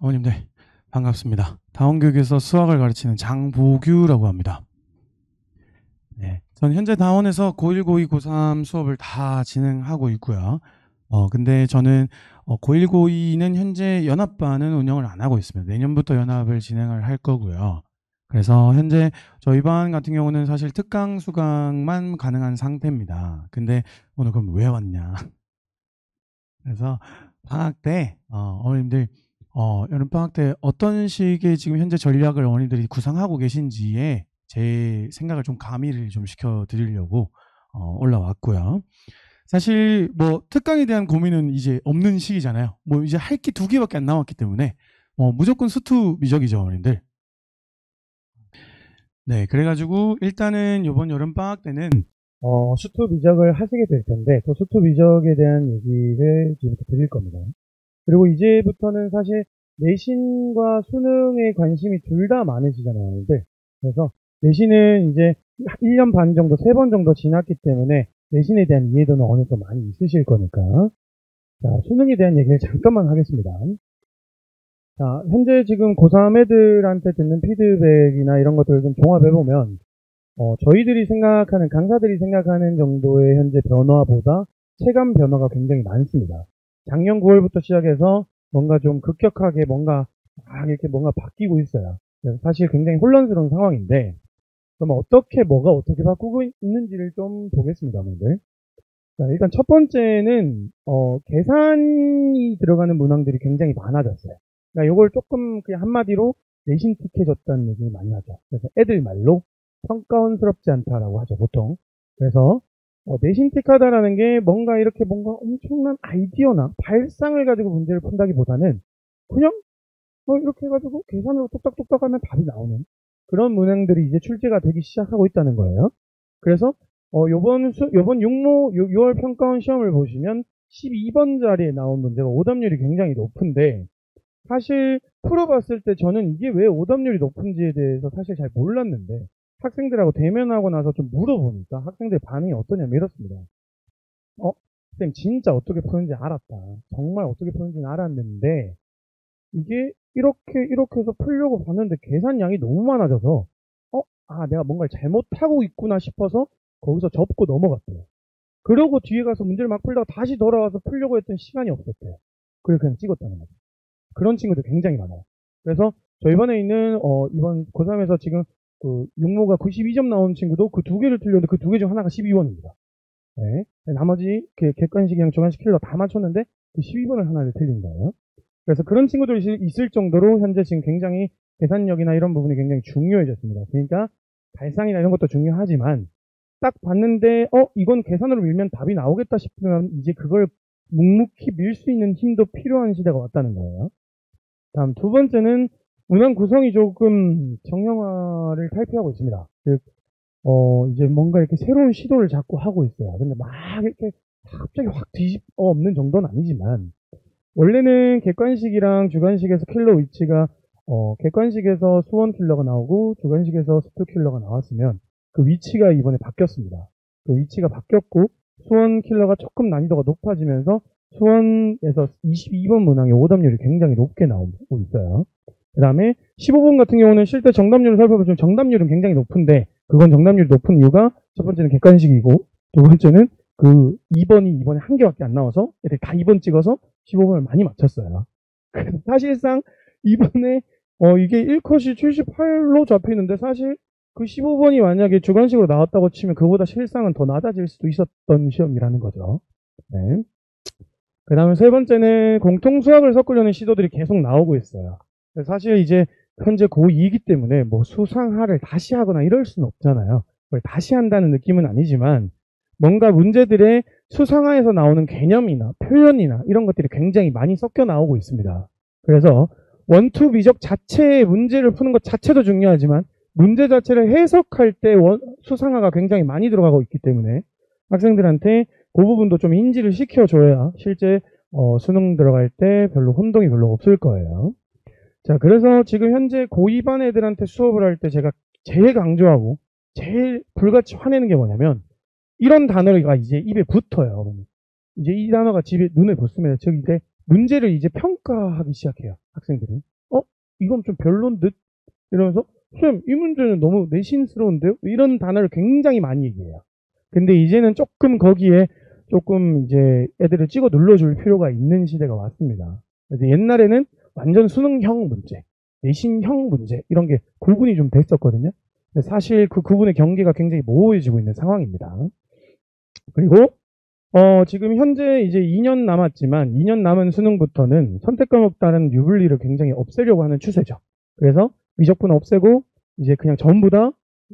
어머님들 반갑습니다. 다원교육에서 수학을 가르치는 장보규라고 합니다. 네, 전 현재 다원에서 고1, 고2, 고3 수업을 다 진행하고 있고요. 근데 저는 고1, 고2는 현재 연합반은 운영을 안 하고 있습니다. 내년부터 연합을 진행을 할 거고요. 그래서 현재 저희 반 같은 경우는 사실 특강 수강만 가능한 상태입니다. 근데 오늘 그럼 왜 왔냐? 그래서 방학 때 어머님들 여름 방학 때 어떤 식의 지금 현재 전략을 어머님들이 구상하고 계신지에 제 생각을 좀 가미를 좀 시켜 드리려고 올라왔고요. 사실 뭐 특강에 대한 고민은 이제 없는 시기잖아요. 뭐 이제 할 게 두 개밖에 안 남았기 때문에 무조건 수투 미적이죠, 어머님들. 네, 그래가지고 일단은 이번 여름 방학 때는 수투 미적을 하시게 될 텐데 그 수투 미적에 대한 얘기를 지금부터 드릴 겁니다. 그리고 이제부터는 사실 내신과 수능에 관심이 둘 다 많으시잖아요, 여러분들. 그래서 내신은 이제 1년 반 정도, 3번 정도 지났기 때문에 내신에 대한 이해도는 어느 정도 많이 있으실 거니까. 자, 수능에 대한 얘기를 잠깐만 하겠습니다. 자, 현재 지금 고3 애들한테 듣는 피드백이나 이런 것들을 좀 종합해보면, 저희들이 생각하는, 강사들이 생각하는 정도의 현재 변화보다 체감 변화가 굉장히 많습니다. 작년 9월부터 시작해서 뭔가 좀 급격하게 뭔가 이렇게 뭔가 바뀌고 있어요. 그래서 사실 굉장히 혼란스러운 상황인데, 그럼 뭐가 어떻게 바꾸고 있는지를 좀 보겠습니다, 여러분들. 자, 일단 첫 번째는, 계산이 들어가는 문항들이 굉장히 많아졌어요. 그러니까 요걸 조금 그냥 한마디로 내신틱해졌다는 얘기를 많이 하죠. 그래서 애들 말로 평가원스럽지 않다라고 하죠, 보통. 그래서 내신틱하다라는 게 뭔가 이렇게 뭔가 엄청난 아이디어나 발상을 가지고 문제를 푼다기보다는 그냥 이렇게 해가지고 계산으로 뚝딱뚝딱 하면 답이 나오는 그런 문항들이 이제 출제가 되기 시작하고 있다는 거예요. 그래서 요번 육모 6월 평가원 시험을 보시면 12번 자리에 나온 문제가 오답률이 굉장히 높은데, 사실 풀어봤을 때 저는 이게 왜 오답률이 높은지에 대해서 사실 잘 몰랐는데 학생들하고 대면하고 나서 좀 물어보니까 학생들 반응이 어떠냐면 이렇습니다. 쌤 진짜 어떻게 푸는지 알았다. 정말 어떻게 푸는지는 알았는데 이게 이렇게 해서 풀려고 봤는데 계산량이 너무 많아져서 내가 뭔가를 잘못하고 있구나 싶어서 거기서 접고 넘어갔대요. 그러고 뒤에 가서 문제를 막 풀다가 다시 돌아와서 풀려고 했던 시간이 없었대요. 그래서 그냥 찍었다는 거죠. 그런 친구들 굉장히 많아요. 그래서 저희 반에 있는 이번 고3에서 지금 그 육모가 92점 나온 친구도 그 두 개를 틀렸는데 그 두 개 중 하나가 12번입니다. 네. 나머지 객관식이랑 주관식 킬러 다 맞췄는데 그 12번을 하나를 틀린 거예요. 그래서 그런 친구들이 있을 정도로 현재 지금 굉장히 계산력이나 이런 부분이 굉장히 중요해졌습니다. 그러니까 발상이나 이런 것도 중요하지만 딱 봤는데 이건 계산으로 밀면 답이 나오겠다 싶으면 이제 그걸 묵묵히 밀 수 있는 힘도 필요한 시대가 왔다는 거예요. 다음 두 번째는 문항 구성이 조금 정형화를 탈피하고 있습니다. 즉 이제 뭔가 이렇게 새로운 시도를 자꾸 하고 있어요. 근데 막 이렇게 갑자기 확 뒤집어 없는 정도는 아니지만, 원래는 객관식이랑 주관식에서 킬러 위치가 객관식에서 수원 킬러가 나오고 주관식에서 스투 킬러가 나왔으면 그 위치가 이번에 바뀌었습니다. 그 위치가 바뀌었고 수원 킬러가 조금 난이도가 높아지면서 수원에서 22번 문항의 오답률이 굉장히 높게 나오고 있어요. 그 다음에 15번 같은 경우는 실제 정답률을 살펴보시면 정답률은 굉장히 높은데, 그건 정답률이 높은 이유가 첫 번째는 객관식이고 두 번째는 그 2번이 이번에 한 개밖에 안 나와서 애들 다 2번 찍어서 15번을 많이 맞췄어요. 그래서 사실상 이번에 이게 1컷이 78로 잡히는데 사실 그 15번이 만약에 주관식으로 나왔다고 치면 그보다 실상은 더 낮아질 수도 있었던 시험이라는 거죠. 네. 그 다음에 세 번째는 공통 수학을 섞으려는 시도들이 계속 나오고 있어요. 사실 이제 현재 고2이기 때문에 뭐 수상화를 다시 하거나 이럴 수는 없잖아요. 그걸 다시 한다는 느낌은 아니지만 뭔가 문제들의 수상화에서 나오는 개념이나 표현이나 이런 것들이 굉장히 많이 섞여 나오고 있습니다. 그래서 원투 미적 자체의 문제를 푸는 것 자체도 중요하지만 문제 자체를 해석할 때 수상화가 굉장히 많이 들어가고 있기 때문에 학생들한테 그 부분도 좀 인지를 시켜줘야 실제 수능 들어갈 때 별로 혼동이 별로 없을 거예요. 자, 그래서 지금 현재 고2 반 애들한테 수업을 할 때 제가 제일 강조하고 제일 불같이 화내는 게 뭐냐면 이런 단어가 이제 입에 붙어요. 이제 이 단어가 집에 눈에 붙으면 즉 이제 문제를 이제 평가하기 시작해요, 학생들이. 이건 좀 별론 듯? 이러면서 쌤, 이 문제는 너무 내신스러운데요? 이런 단어를 굉장히 많이 얘기해요. 근데 이제는 조금 거기에 조금 이제 애들을 찍어 눌러줄 필요가 있는 시대가 왔습니다. 그래서 옛날에는 완전 수능형 문제, 내신형 문제 이런 게 구분이 좀 됐었거든요. 근데 사실 그 구분의 경계가 굉장히 모호해지고 있는 상황입니다. 그리고 지금 현재 이제 2년 남았지만 2년 남은 수능부터는 선택 과목 따른 유불리를 굉장히 없애려고 하는 추세죠. 그래서 미적분 없애고 이제 그냥 전부 다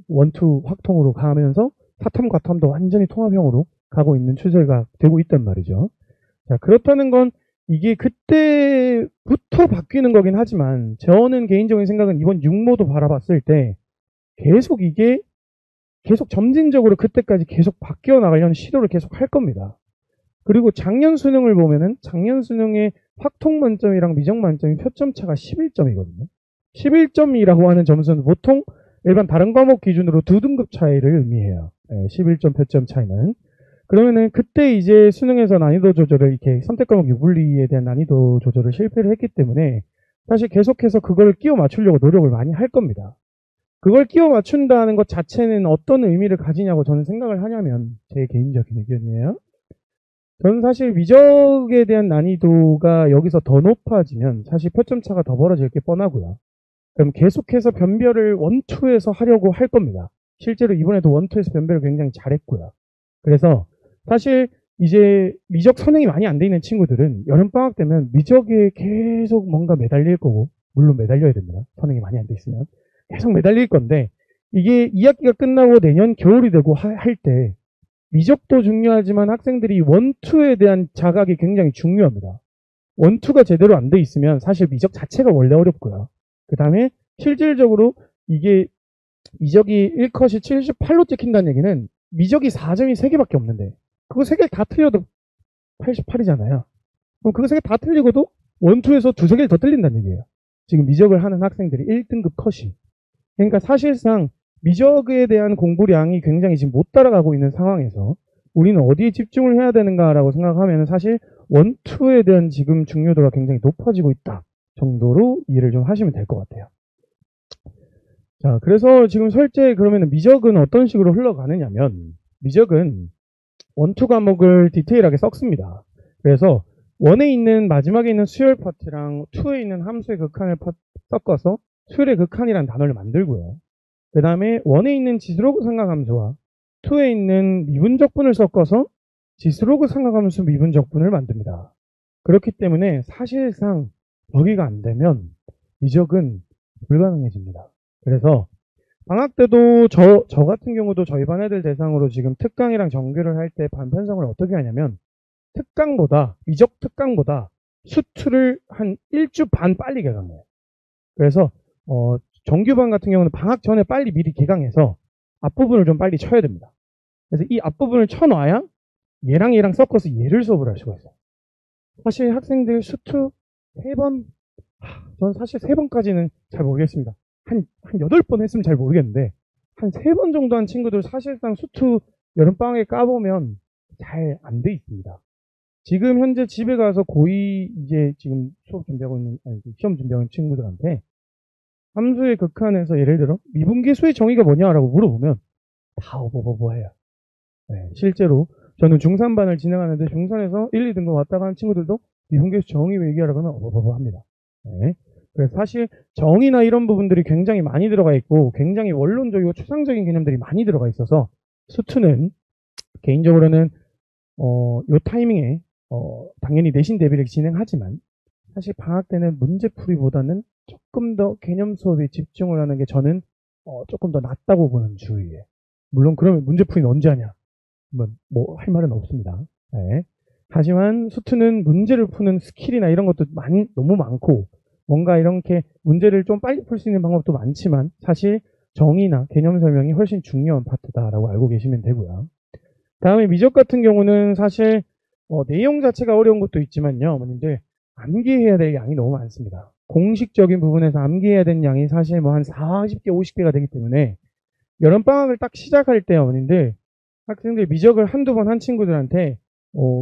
원투 확통으로 가면서 사탐 과탐도 완전히 통합형으로 가고 있는 추세가 되고 있단 말이죠. 자, 그렇다는 건 이게 그때부터 바뀌는 거긴 하지만 저는 개인적인 생각은 이번 육모도 바라봤을 때 계속 이게 계속 점진적으로 그때까지 계속 바뀌어 나가려는 시도를 계속 할 겁니다. 그리고 작년 수능을 보면은 작년 수능의 확통 만점이랑 미적 만점이 표점 차가 11점이거든요. 11점이라고 하는 점수는 보통 일반 다른 과목 기준으로 두 등급 차이를 의미해요. 11점 표점 차이는. 그러면은 그때 이제 수능에서 난이도 조절을 이렇게 선택 과목 유불리에 대한 난이도 조절을 실패를 했기 때문에 사실 계속해서 그걸 끼워 맞추려고 노력을 많이 할 겁니다. 그걸 끼워 맞춘다는 것 자체는 어떤 의미를 가지냐고 저는 생각을 하냐면 제 개인적인 의견이에요. 저는 사실 미적에 대한 난이도가 여기서 더 높아지면 사실 표점 차가 더 벌어질 게 뻔하고요. 그럼 계속해서 변별을 원투에서 하려고 할 겁니다. 실제로 이번에도 원투에서 변별을 굉장히 잘했고요. 그래서 사실 이제 미적 선행이 많이 안 돼 있는 친구들은 여름방학 되면 미적에 계속 뭔가 매달릴 거고, 물론 매달려야 됩니다. 선행이 많이 안 돼 있으면. 계속 매달릴 건데, 이게 2학기가 끝나고 내년 겨울이 되고 할 때, 미적도 중요하지만 학생들이 원투에 대한 자각이 굉장히 중요합니다. 원투가 제대로 안 돼 있으면 사실 미적 자체가 원래 어렵고요. 그 다음에 실질적으로 이게 미적이 1컷이 78로 찍힌다는 얘기는 미적이 4점이 3개밖에 없는데 그거 3개 다 틀려도 88이잖아요. 그럼 그거 3개 다 틀리고도 원투에서 2-3개를 더 틀린다는 얘기예요. 지금 미적을 하는 학생들이 1등급 컷이. 그러니까 사실상 미적에 대한 공부량이 굉장히 지금 못 따라가고 있는 상황에서 우리는 어디에 집중을 해야 되는가라고 생각하면 사실 원투에 대한 지금 중요도가 굉장히 높아지고 있다 정도로 이해를 좀 하시면 될 것 같아요. 자, 그래서 지금 실제 그러면 미적은 어떤 식으로 흘러가느냐면 미적은 원투 과목을 디테일하게 썩습니다. 그래서 원에 있는 마지막에 있는 수열 파트랑 투에 있는 함수의 극한을 섞어서 수열의 극한이라는 단어를 만들고요. 그 다음에 원에 있는 지수로그 삼각함수와 투에 있는 미분적분을 섞어서 지수로그 삼각함수 미분적분을 만듭니다. 그렇기 때문에 사실상 여기가 안 되면 미적은 불가능해집니다. 그래서 방학 때도 저 같은 경우도 저희 반 애들 대상으로 지금 특강이랑 정규를 할 때 반편성을 어떻게 하냐면 미적 특강보다 수투를 한 1주 반 빨리 개강해요. 그래서 정규반 같은 경우는 방학 전에 빨리 미리 개강해서 앞부분을 좀 빨리 쳐야 됩니다. 그래서 이 앞부분을 쳐놔야 얘랑 섞어서 얘를 수업을 할 수가 있어요. 사실 학생들 수투 3번, 저는 사실 3번까지는 잘 모르겠습니다. 한 8번 했으면 잘 모르겠는데, 한 3번 정도 한 친구들 사실상 수투 여름방학에 까보면 잘 안 돼 있습니다. 지금 현재 집에 가서 고2 이제 지금 수업 준비하고 있는, 시험 준비하고 있는 친구들한테 함수의 극한에서 예를 들어 미분계수의 정의가 뭐냐라고 물어보면 다 어버버버해요. 네, 실제로 저는 중3반을 진행하는데 중3에서 1, 2등급 왔다 가는 친구들도 미분계수 정의 얘기하라고 하면 어버버버합니다. 네. 그래서 사실 정의나 이런 부분들이 굉장히 많이 들어가 있고 굉장히 원론적이고 추상적인 개념들이 많이 들어가 있어서 수투는 개인적으로는 요 타이밍에 당연히 내신 대비를 진행하지만 사실 방학 때는 문제풀이보다는 조금 더 개념 수업에 집중을 하는 게 저는 조금 더 낫다고 보는 주의예요. 물론 그러면 문제풀이는 언제 하냐? 뭐 할 말은 없습니다. 네. 하지만 수투는 문제를 푸는 스킬이나 이런 것도 너무 많고 뭔가 이렇게 문제를 좀 빨리 풀 수 있는 방법도 많지만 사실 정의나 개념 설명이 훨씬 중요한 파트다라고 알고 계시면 되고요. 다음에 미적 같은 경우는 사실 내용 자체가 어려운 것도 있지만요. 어머님들 암기해야 될 양이 너무 많습니다. 공식적인 부분에서 암기해야 되는 양이 사실 뭐 한 40개, 50개가 되기 때문에 여름방학을 딱 시작할 때 어머님들 학생들 미적을 한두 번 한 친구들한테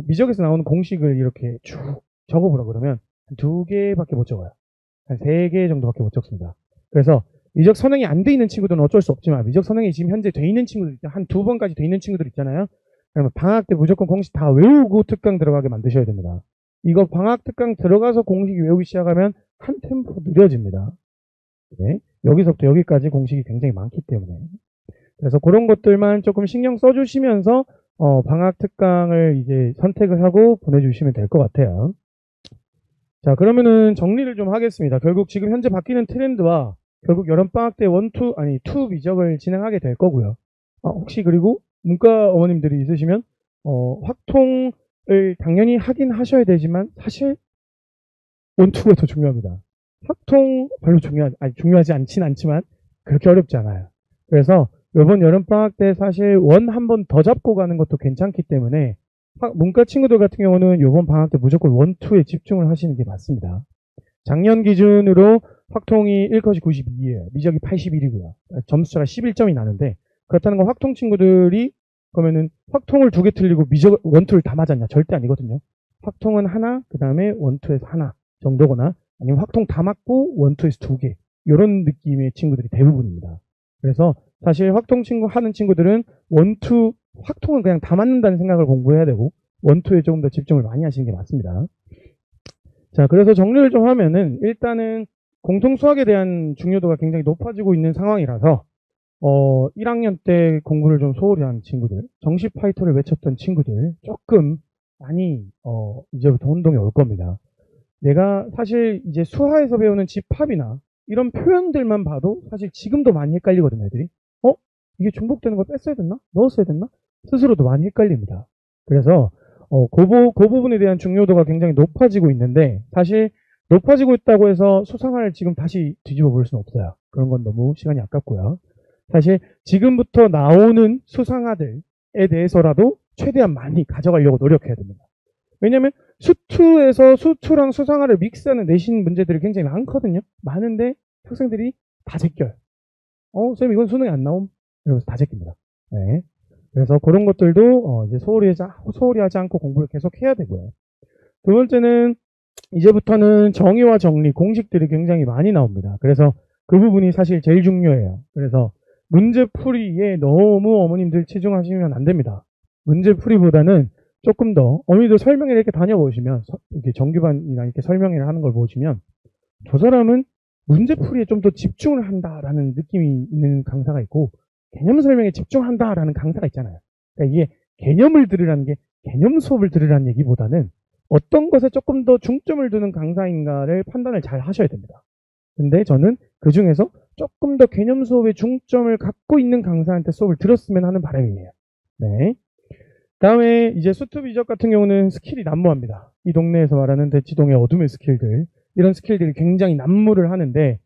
미적에서 나오는 공식을 이렇게 쭉 적어보라 그러면 2개밖에 못 적어요. 한 3개 정도밖에 못 적습니다. 그래서 미적 선행이 안 돼 있는 친구들은 어쩔 수 없지만 미적 선행이 지금 현재 돼 있는 친구들 있죠. 한 2번까지 돼 있는 친구들 있잖아요. 그러면 방학 때 무조건 공식 다 외우고 특강 들어가게 만드셔야 됩니다. 이거 방학 특강 들어가서 공식 외우기 시작하면 한 템포 느려집니다. 네. 여기서부터 여기까지 공식이 굉장히 많기 때문에. 그래서 그런 것들만 조금 신경 써주시면서 방학 특강을 이제 선택을 하고 보내주시면 될 것 같아요. 자, 그러면은 정리를 좀 하겠습니다. 결국 지금 현재 바뀌는 트렌드와 결국 여름방학 때 2 미적을 진행하게 될 거고요. 혹시 그리고 문과 어머님들이 있으시면 확통을 당연히 하긴 하셔야 되지만 사실 2가 더 중요합니다. 확통 별로 중요하지 않진 않지만 그렇게 어렵지 않아요. 그래서 이번 여름방학 때 사실 1 한 번 더 잡고 가는 것도 괜찮기 때문에 문과 친구들 같은 경우는 이번 방학 때 무조건 1, 2에 집중을 하시는 게 맞습니다. 작년 기준으로 확통이 1컷이 92예요. 미적이 81이고요. 점수차가 11점이 나는데 그렇다는 건 확통 친구들이 그러면은 확통을 2개 틀리고 미적 1, 2를 다 맞았냐? 절대 아니거든요. 확통은 하나, 그 다음에 1, 2에서 하나 정도거나 아니면 확통 다 맞고 1, 2에서 2개 이런 느낌의 친구들이 대부분입니다. 그래서 사실 확통 친구 하는 친구들은 1, 2 확통은 그냥 다 맞는다는 생각을 공부해야 되고 1, 2에 조금 더 집중을 많이 하시는 게 맞습니다. 자, 그래서 정리를 좀 하면은 일단은 공통 수학에 대한 중요도가 굉장히 높아지고 있는 상황이라서 1학년 때 공부를 좀 소홀히 한 친구들, 정시 파이터를 외쳤던 친구들 조금 많이 이제부터 혼동이 올 겁니다. 내가 사실 이제 수화에서 배우는 집합이나 이런 표현들만 봐도 사실 지금도 많이 헷갈리거든요, 애들이. 이게 중복되는 걸 뺐어야 됐나? 넣었어야 됐나? 스스로도 많이 헷갈립니다. 그래서 그 부분에 대한 중요도가 굉장히 높아지고 있는데 사실 높아지고 있다고 해서 수상을 지금 다시 뒤집어 볼 수는 없어요. 그런 건 너무 시간이 아깝고요. 사실 지금부터 나오는 수상아들에 대해서라도 최대한 많이 가져가려고 노력해야 됩니다. 왜냐면 수투에서 수투랑 수상아를 믹스하는 내신 문제들이 굉장히 많거든요. 많은데 학생들이 다 제껴요. 쌤 이건 수능에 안 나옴? 이러면서 다 제낍니다. 네. 그래서 그런 것들도 이제 소홀히 하지 않고 공부를 계속 해야 되고요. 두 번째는 이제부터는 정의와 정리, 공식들이 굉장히 많이 나옵니다. 그래서 그 부분이 사실 제일 중요해요. 그래서 문제풀이에 너무 어머님들 치중하시면 안 됩니다. 문제풀이보다는 조금 더 어머니들 설명회를 이렇게 다녀보시면 이렇게 정규반이나 이렇게 설명회를 하는 걸 보시면 저 사람은 문제풀이에 좀 더 집중을 한다라는 느낌이 있는 강사가 있고 개념 설명에 집중한다라는 강사가 있잖아요. 그러니까 이게 개념을 들으라는 게 개념 수업을 들으라는 얘기보다는 어떤 것에 조금 더 중점을 두는 강사인가를 판단을 잘 하셔야 됩니다. 근데 저는 그 중에서 조금 더 개념 수업에 중점을 갖고 있는 강사한테 수업을 들었으면 하는 바람이에요. 네. 다음에 이제 수투 미적 같은 경우는 스킬이 난무합니다. 이 동네에서 말하는 대치동의 어둠의 스킬들, 이런 스킬들이 굉장히 난무를 하는데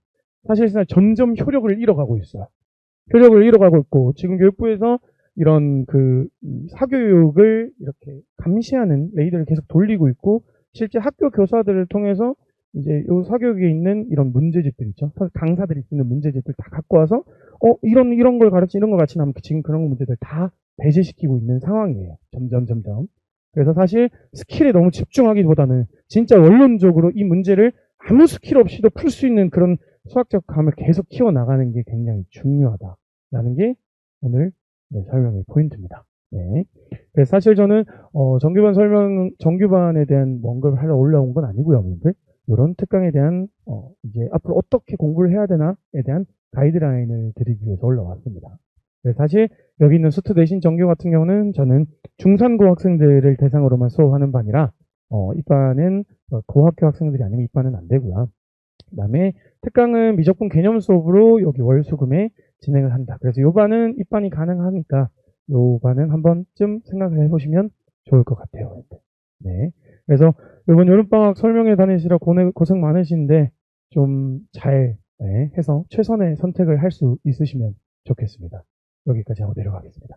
사실상 점점 효력을 잃어가고 있어요. 효력을 잃어가고 있고 지금 교육부에서 이런 그 사교육을 이렇게 감시하는 레이더를 계속 돌리고 있고 실제 학교 교사들을 통해서 이제 요 사교육에 있는 이런 문제집들 있죠. 강사들이 쓰는 문제집들 다 갖고 와서 이런 걸 가르치 이런 걸 가르치면 지금 그런 문제들 다 배제시키고 있는 상황이에요. 점점. 그래서 사실 스킬에 너무 집중하기보다는 진짜 원론적으로 이 문제를 아무 스킬 없이도 풀 수 있는 그런 수학적 감을 계속 키워나가는 게 굉장히 중요하다라는 게 오늘 설명의 포인트입니다. 네. 그래서 사실 저는 정규반에 대한 뭔가를 하러 올라온 건 아니고요, 여러분들. 이런 특강에 대한 이제 앞으로 어떻게 공부를 해야 되나에 대한 가이드라인을 드리기 위해서 올라왔습니다. 사실 여기 있는 수트 대신 정규 같은 경우는 저는 중산고 학생들을 대상으로만 수업하는 반이라 입반은 고학교 학생들이 아니면 입반은 안 되고요. 그 다음에 특강은 미적분 개념 수업으로 여기 월수금에 진행을 한다. 그래서 요 반은 입반이 가능하니까 요 반은 한 번쯤 생각을 해보시면 좋을 것 같아요. 네. 그래서 이번 여름방학 설명회 다니시라 고생 많으신데 좀 잘 해서 최선의 선택을 할 수 있으시면 좋겠습니다. 여기까지 하고 내려가겠습니다.